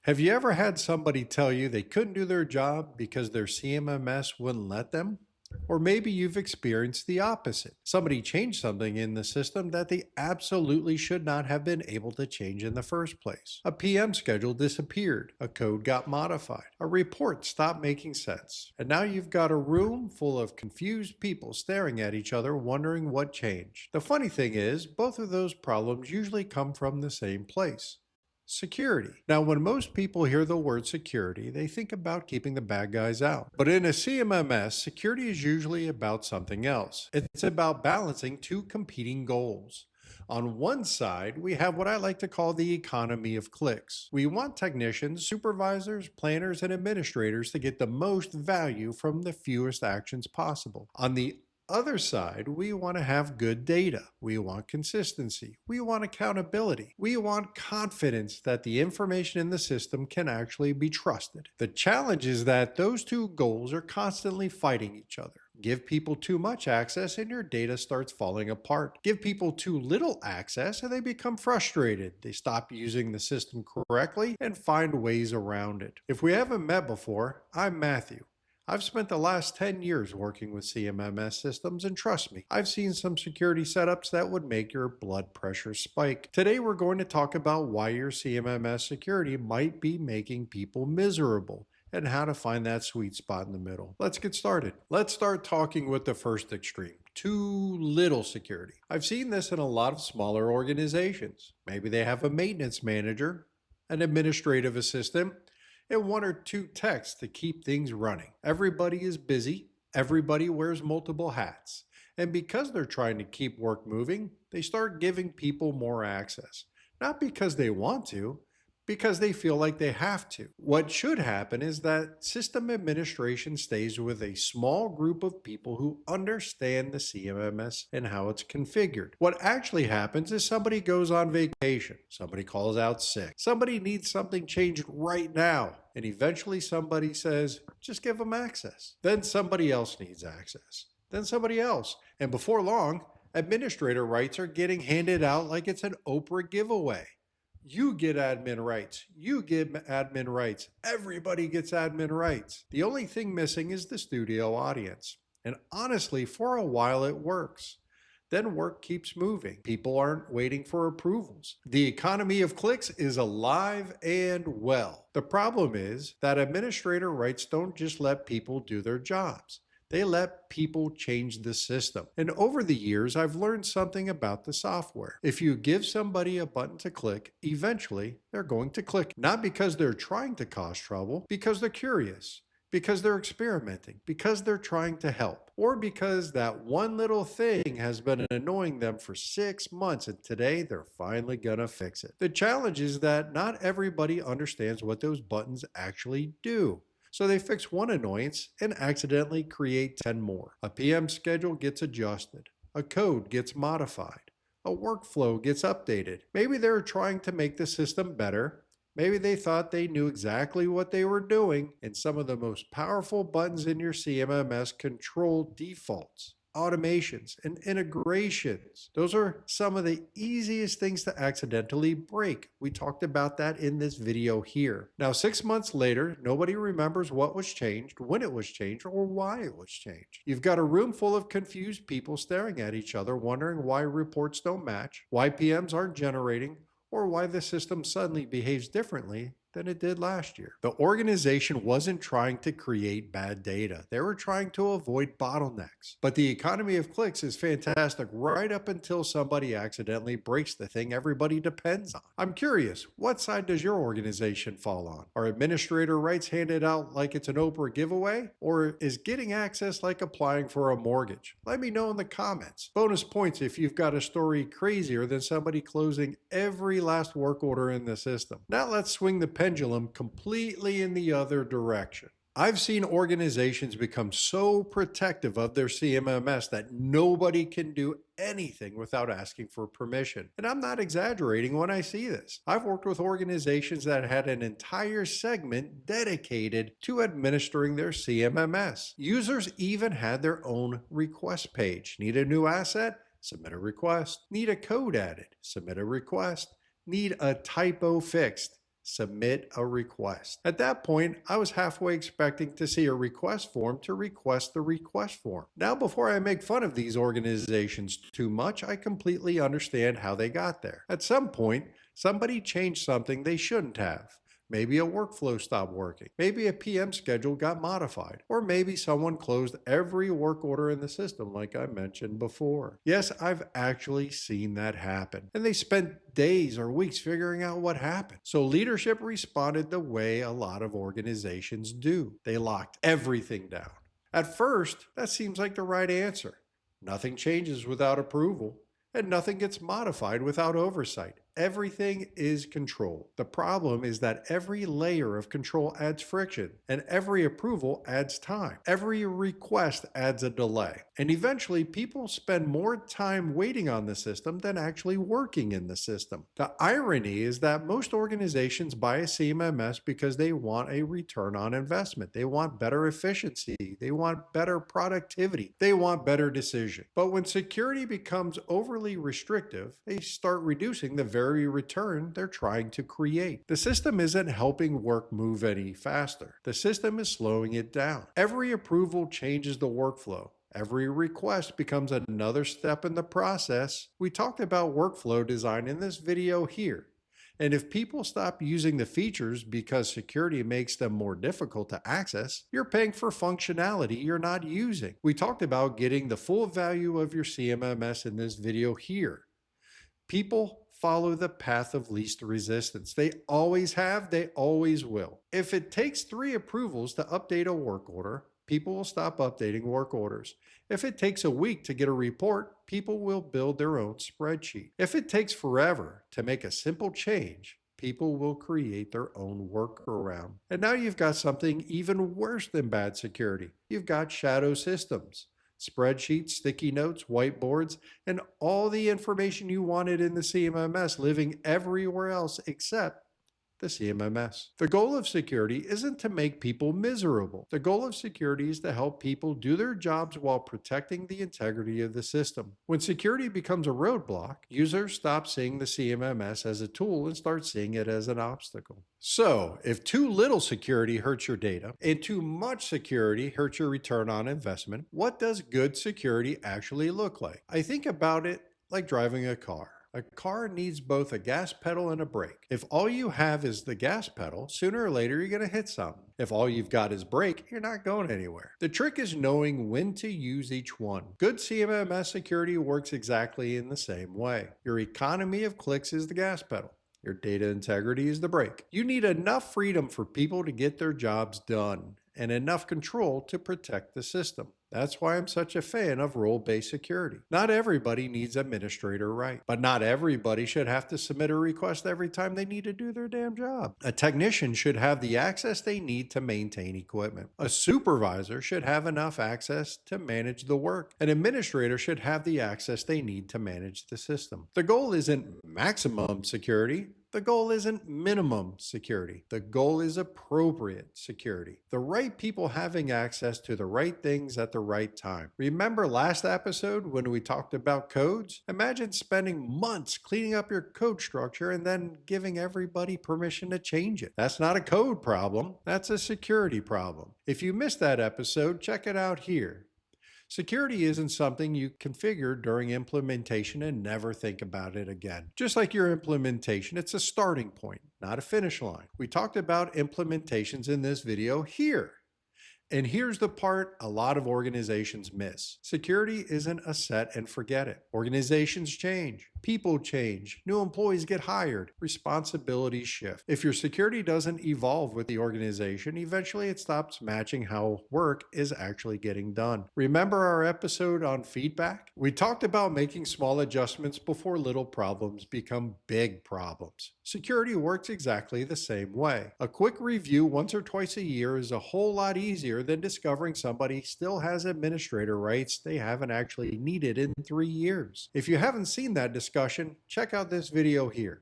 Have you ever had somebody tell you they couldn't do their job because their CMMS wouldn't let them? Or maybe you've experienced the opposite. Somebody changed something in the system that they absolutely should not have been able to change in the first place. A PM schedule disappeared, a code got modified, a report stopped making sense, and now you've got a room full of confused people staring at each other wondering what changed. The funny thing is, both of those problems usually come from the same place. Security. Now, when most people hear the word security, they think about keeping the bad guys out. But in a CMMS, security is usually about something else. It's about balancing two competing goals. On one side, we have what I like to call the economy of clicks. We want technicians, supervisors, planners, and administrators to get the most value from the fewest actions possible. On the other side, we want to have good data. We want consistency. We want accountability. We want confidence that the information in the system can actually be trusted. The challenge is that those two goals are constantly fighting each other. Give people too much access and your data starts falling apart. Give people too little access and they become frustrated. They stop using the system correctly and find ways around it. If we haven't met before, I'm Matthew. I've spent the last 10 years working with CMMS systems, and trust me, I've seen some security setups that would make your blood pressure spike. Today, we're going to talk about why your CMMS security might be making people miserable and how to find that sweet spot in the middle. Let's get started. Let's start talking with the first extreme, too little security. I've seen this in a lot of smaller organizations. Maybe they have a maintenance manager, an administrative assistant, and one or two techs to keep things running. Everybody is busy. Everybody wears multiple hats. And because they're trying to keep work moving, they start giving people more access. Not because they want to, because they feel like they have to. What should happen is that system administration stays with a small group of people who understand the CMMS and how it's configured. What actually happens is somebody goes on vacation, somebody calls out sick, somebody needs something changed right now, and eventually somebody says, just give them access. Then somebody else needs access. Then somebody else. And before long, administrator rights are getting handed out like it's an Oprah giveaway. You get admin rights. You get admin rights. Everybody gets admin rights. The only thing missing is the studio audience. And honestly, for a while it works. Then work keeps moving. People aren't waiting for approvals. The economy of clicks is alive and well. The problem is that administrator rights don't just let people do their jobs. They let people change the system. And over the years, I've learned something about the software. If you give somebody a button to click, eventually they're going to click. Not because they're trying to cause trouble, because they're curious, because they're experimenting, because they're trying to help, or because that one little thing has been annoying them for 6 months and today they're finally gonna fix it. The challenge is that not everybody understands what those buttons actually do. So they fix one annoyance and accidentally create 10 more. A PM schedule gets adjusted. A code gets modified. A workflow gets updated. Maybe they're trying to make the system better. Maybe they thought they knew exactly what they were doing, and some of the most powerful buttons in your CMMS control defaults, automations, and integrations. Those are some of the easiest things to accidentally break. We talked about that in this video here. Now, 6 months later, nobody remembers what was changed, when it was changed, or why it was changed. You've got a room full of confused people staring at each other, wondering why reports don't match, why PMs aren't generating, or why the system suddenly behaves differently than it did last year. The organization wasn't trying to create bad data. They were trying to avoid bottlenecks. But the economy of clicks is fantastic right up until somebody accidentally breaks the thing everybody depends on. I'm curious, what side does your organization fall on? Are administrator rights handed out like it's an Oprah giveaway? Or is getting access like applying for a mortgage? Let me know in the comments. Bonus points if you've got a story crazier than somebody closing every last work order in the system. Now let's swing the pendulum completely in the other direction. I've seen organizations become so protective of their CMMS that nobody can do anything without asking for permission. And I'm not exaggerating when I see this. I've worked with organizations that had an entire segment dedicated to administering their CMMS. Users even had their own request page. Need a new asset? Submit a request. Need a code added? Submit a request. Need a typo fixed? submit a request. At that point, I was halfway expecting to see a request form to request the request form. Now, before I make fun of these organizations too much, I completely understand how they got there. At some point, somebody changed something they shouldn't have. Maybe a workflow stopped working. Maybe a PM schedule got modified. Or maybe someone closed every work order in the system like I mentioned before. Yes, I've actually seen that happen. And they spent days or weeks figuring out what happened. So leadership responded the way a lot of organizations do. They locked everything down. At first, that seems like the right answer. Nothing changes without approval, and nothing gets modified without oversight. Everything is controlled. The problem is that every layer of control adds friction, and every approval adds time. Every request adds a delay. And eventually, people spend more time waiting on the system than actually working in the system. The irony is that most organizations buy a CMMS because they want a return on investment. They want better efficiency. They want better productivity. They want better decision. But when security becomes overly restrictive, they start reducing the very return they're trying to create. The system isn't helping work move any faster. The system is slowing it down. Every approval changes the workflow. Every request becomes another step in the process. We talked about workflow design in this video here. And if people stop using the features because security makes them more difficult to access, you're paying for functionality you're not using. We talked about getting the full value of your CMMS in this video here. People follow the path of least resistance. They always have, they always will. If it takes 3 approvals to update a work order, people will stop updating work orders. If it takes a week to get a report, people will build their own spreadsheet. If it takes forever to make a simple change, people will create their own workaround. And now you've got something even worse than bad security. You've got shadow systems. Spreadsheets, sticky notes, whiteboards, and all the information you wanted in the CMMS living everywhere else except the CMMS. The goal of security isn't to make people miserable. The goal of security is to help people do their jobs while protecting the integrity of the system. When security becomes a roadblock, users stop seeing the CMMS as a tool and start seeing it as an obstacle. So, if too little security hurts your data and too much security hurts your return on investment, what does good security actually look like? I think about it like driving a car. A car needs both a gas pedal and a brake. If all you have is the gas pedal, sooner or later you're going to hit something. If all you've got is brake, you're not going anywhere. The trick is knowing when to use each one. Good CMMS security works exactly in the same way. Your economy of clicks is the gas pedal. Your data integrity is the brake. You need enough freedom for people to get their jobs done and enough control to protect the system. That's why I'm such a fan of role-based security. Not everybody needs administrator right, but not everybody should have to submit a request every time they need to do their damn job. A technician should have the access they need to maintain equipment. A supervisor should have enough access to manage the work. An administrator should have the access they need to manage the system. The goal isn't maximum security. The goal isn't minimum security. The goal is appropriate security. The right people having access to the right things at the right time. Remember last episode when we talked about codes? Imagine spending months cleaning up your code structure and then giving everybody permission to change it. That's not a code problem. That's a security problem. If you missed that episode, check it out here. Security isn't something you configure during implementation and never think about it again. Just like your implementation, it's a starting point, not a finish line. We talked about implementations in this video here. And here's the part a lot of organizations miss. Security isn't a set and forget it. Organizations change. People change. New employees get hired. Responsibilities shift. If your security doesn't evolve with the organization, eventually it stops matching how work is actually getting done. Remember our episode on feedback? We talked about making small adjustments before little problems become big problems. Security works exactly the same way. A quick review once or twice a year is a whole lot easier than discovering somebody still has administrator rights they haven't actually needed in 3 years. If you haven't seen that discussion, check out this video here.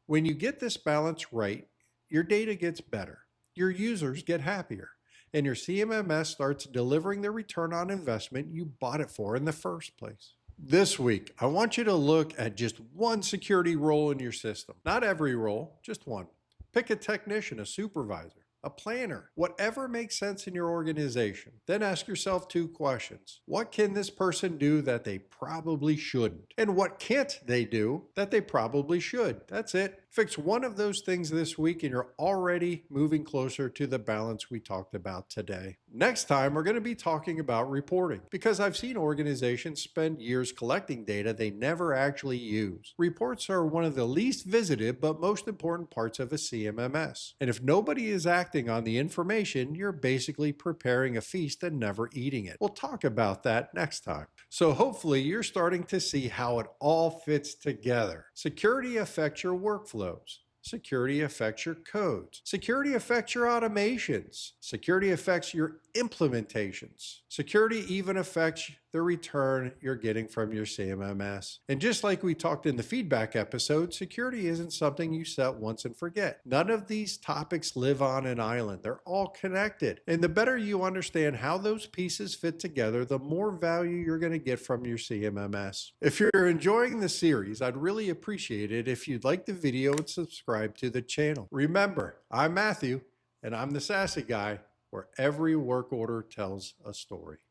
When you get this balance right, your data gets better, your users get happier, and your CMMS starts delivering the return on investment you bought it for in the first place. This week, I want you to look at just one security role in your system. Not every role, just one. Pick a technician, a supervisor, a planner, whatever makes sense in your organization. Then ask yourself two questions. What can this person do that they probably shouldn't? And what can't they do that they probably should? That's it. Fix one of those things this week and you're already moving closer to the balance we talked about today. Next time, we're going to be talking about reporting because I've seen organizations spend years collecting data they never actually use. Reports are one of the least visited but most important parts of a CMMS. And if nobody is acting on the information, you're basically preparing a feast and never eating it. We'll talk about that next time. So hopefully you're starting to see how it all fits together. Security affects your workflows. Security affects your codes. Security affects your automations. Security affects your implementations. Security even affects the return you're getting from your CMMS. And just like we talked in the feedback episode, security isn't something you set once and forget. None of these topics live on an island. They're all connected. And the better you understand how those pieces fit together, the more value you're going to get from your CMMS. If you're enjoying the series, I'd really appreciate it if you'd like the video and subscribe to the channel. Remember, I'm Matthew, and I'm the SaaSy Guy, where every work order tells a story.